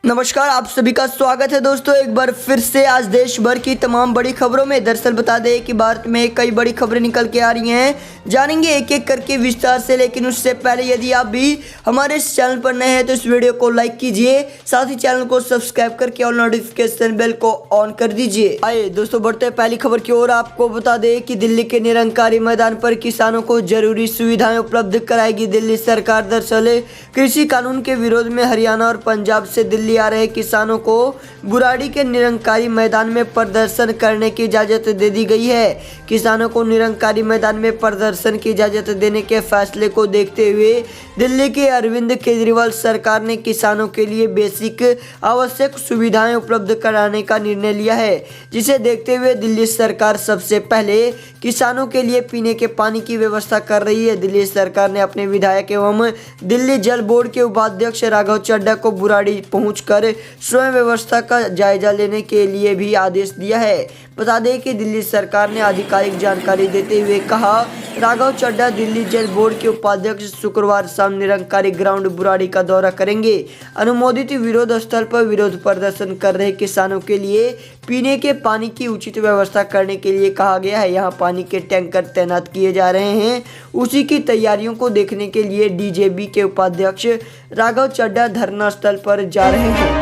नमस्कार, आप सभी का स्वागत है दोस्तों एक बार फिर से। आज देश भर की तमाम बड़ी खबरों में दरअसल बता दें कि भारत में कई बड़ी खबरें निकल के आ रही हैं, जानेंगे एक एक करके विस्तार से। लेकिन उससे पहले यदि आप भी हमारे इस चैनल पर नए हैं तो इस वीडियो को लाइक कीजिए, साथ ही चैनल को सब्सक्राइब करके और नोटिफिकेशन बेल को ऑन कर दीजिए। आइए दोस्तों बढ़ते हैं पहली खबर की ओर। आपको बता दें कि दिल्ली के निरंकारी मैदान पर किसानों को जरूरी सुविधाएं उपलब्ध कराएगी दिल्ली सरकार। दरअसल कृषि कानून के विरोध में हरियाणा और पंजाब से दिल्ली आ रहे किसानों को बुराड़ी के निरंकारी मैदान में प्रदर्शन करने की इजाजत दे दी गई है। किसानों को निरंकारी मैदान में प्रदर्शन की इजाजत देने के फैसले को देखते हुए दिल्ली के अरविंद केजरीवाल सरकार ने किसानों के लिए बेसिक आवश्यक सुविधाएं उपलब्ध कराने का निर्णय लिया है, जिसे देखते हुए दिल्ली सरकार सबसे पहले किसानों के लिए पीने के पानी की व्यवस्था कर रही है। दिल्ली सरकार ने अपने विधायक एवं दिल्ली जल बोर्ड के उपाध्यक्ष राघव चड्ढा को बुराड़ी पहुंचकर स्वयं व्यवस्था का जायजा लेने के लिए भी आदेश दिया है। बता दें कि दिल्ली सरकार ने आधिकारिक जानकारी देते हुए कहा, राघव चड्ढा दिल्ली जल बोर्ड के उपाध्यक्ष शुक्रवार शाम निरंकारी ग्राउंड बुराड़ी का दौरा करेंगे। अनुमोदित विरोध स्थल पर विरोध प्रदर्शन कर रहे किसानों के लिए पीने के पानी की उचित व्यवस्था करने के लिए कहा गया है। यहाँ पानी के टैंकर तैनात किए जा रहे हैं। उसी की तैयारियों को देखने के लिए डीजेबी के उपाध्यक्ष राघव चड्ढा धरना स्थल पर जा रहे हैं।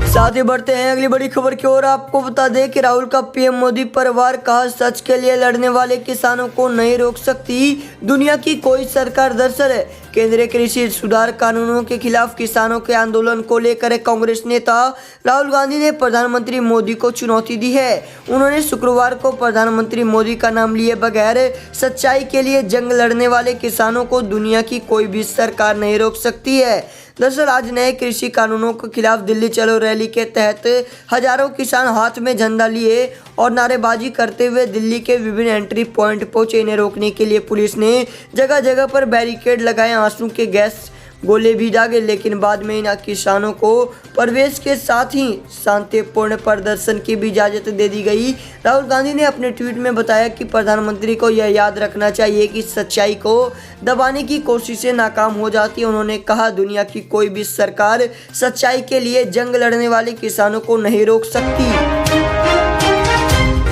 साथ ही बढ़ते हैं अगली बड़ी खबर की ओर। आपको बता दें कि राहुल का पीएम मोदी पर वार, कहा सच के लिए लड़ने वाले किसानों को नहीं रोक सकती दुनिया की कोई सरकार। दरअसल केंद्रीय कृषि सुधार कानूनों के खिलाफ किसानों के आंदोलन को लेकर कांग्रेस नेता राहुल गांधी ने प्रधानमंत्री मोदी को चुनौती दी है। उन्होंने शुक्रवार को प्रधानमंत्री मोदी का नाम लिए बगैर सच्चाई के लिए जंग लड़ने वाले किसानों को दुनिया की कोई भी सरकार नहीं रोक सकती है। दरअसल आज नए कृषि कानूनों के खिलाफ दिल्ली चलो रैली के तहत हजारों किसान हाथ में झंडा लिए और नारेबाजी करते हुए दिल्ली के विभिन्न एंट्री पॉइंट पहुंचे। इन्हें रोकने के लिए पुलिस ने जगह जगह पर बैरिकेड लगाए, आंसू के गैस गोले भी दागे, लेकिन बाद में इन किसानों को प्रवेश के साथ ही शांतिपूर्ण प्रदर्शन की भी इजाजत दे दी गई। राहुल गांधी ने अपने ट्वीट में बताया कि प्रधानमंत्री को यह याद रखना चाहिए कि सच्चाई को दबाने की कोशिशें नाकाम हो जाती है। उन्होंने कहा, दुनिया की कोई भी सरकार सच्चाई के लिए जंग लड़ने वाले किसानों को नहीं रोक सकती।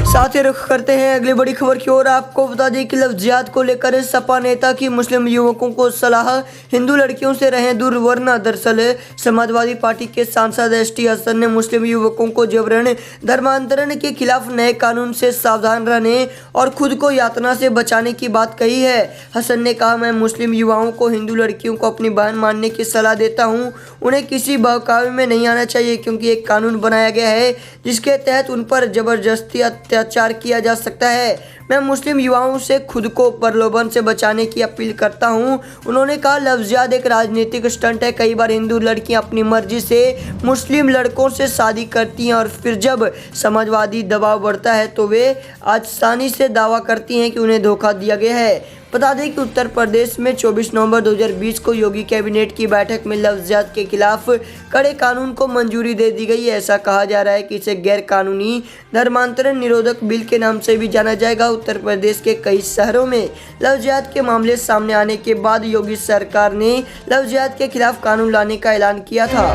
साथ ही रुख करते हैं अगली बड़ी खबर की ओर। आपको बता दें कि लव जिहाद को लेकर सपा नेता की मुस्लिम युवकों को सलाह, हिंदू लड़कियों से रहें दूर वरना। दरअसल समाजवादी पार्टी के सांसद एसटी हसन ने मुस्लिम युवकों को जबरन धर्मांतरण के खिलाफ नए कानून से सावधान रहने और खुद को यातना से बचाने की बात कही है। हसन ने कहा, मैं मुस्लिम युवाओं को हिंदू लड़कियों को अपनी बहन मानने की सलाह देता हूँ। उन्हें किसी बहकावे में नहीं आना चाहिए, क्योंकि एक कानून बनाया गया है जिसके तहत उन पर जबरदस्ती अत्याचार किया जा सकता है। मैं मुस्लिम युवाओं से खुद को प्रलोभन से बचाने की अपील करता हूं। उन्होंने कहा, लव जिहाद एक राजनीतिक स्टंट है। कई बार हिंदू लड़कियां अपनी मर्जी से मुस्लिम लड़कों से शादी करती हैं और फिर जब समाजवादी दबाव बढ़ता है तो वे आसानी से दावा करती हैं कि उन्हें धोखा दिया गया है। बता दें कि उत्तर प्रदेश में 24 नवंबर 2020 को योगी कैबिनेट की बैठक में लव जिहाद के खिलाफ कड़े कानून को मंजूरी दे दी गई है। ऐसा कहा जा रहा है कि इसे गैर कानूनी धर्मांतरण निरोधक बिल के नाम से भी जाना जाएगा। उत्तर प्रदेश के कई शहरों में लव जिहाद के मामले सामने आने के बाद योगी सरकार ने लव जिहाद के खिलाफ कानून लाने का ऐलान किया था।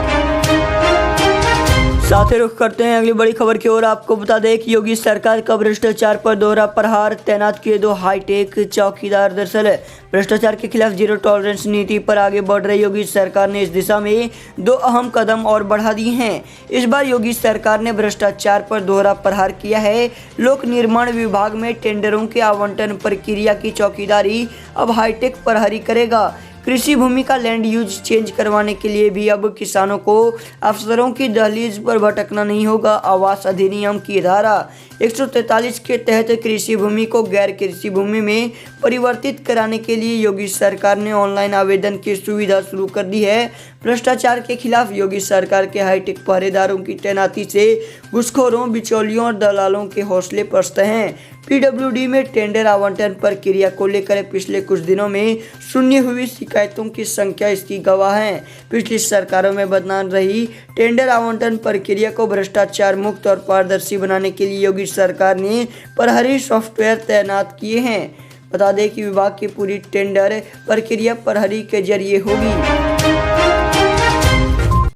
साथ ही रुख करते हैं अगली बड़ी खबर की ओर। आपको बता दें कि योगी सरकार का भ्रष्टाचार पर दोहरा प्रहार, तैनात किए 2 हाईटेक चौकीदार। दरअसल भ्रष्टाचार के खिलाफ जीरो टॉलरेंस नीति पर आगे बढ़ रही योगी सरकार ने इस दिशा में 2 अहम कदम और बढ़ा दिए हैं। इस बार योगी सरकार ने भ्रष्टाचार पर दोहरा प्रहार किया है। लोक निर्माण विभाग में टेंडरों के आवंटन प्रक्रिया की चौकीदारी अब हाईटेक प्रहरी करेगा। कृषि भूमि का लैंड यूज चेंज करवाने के लिए भी अब किसानों को अफसरों की दहलीज पर भटकना नहीं होगा। आवास अधिनियम की धारा 143 के तहत कृषि भूमि को गैर कृषि भूमि में परिवर्तित कराने के लिए योगी सरकार ने ऑनलाइन आवेदन की सुविधा शुरू कर दी है। भ्रष्टाचार के खिलाफ योगी सरकार के हाईटेक पहरेदारों की तैनाती से घूसखोरों, बिचौलियों और दलालों के हौसले पस्त हैं। पीडब्ल्यूडी में टेंडर आवंटन प्रक्रिया को लेकर पिछले कुछ दिनों में सुनी हुई शिकायतों की संख्या इसकी गवाह है। पिछली सरकारों में बदनाम रही टेंडर आवंटन प्रक्रिया को भ्रष्टाचार मुक्त और पारदर्शी बनाने के लिए योगी सरकार ने प्रहरी सॉफ्टवेयर तैनात किए हैं। बता दें कि विभाग की पूरी टेंडर प्रक्रिया प्रहरी के जरिए होगी।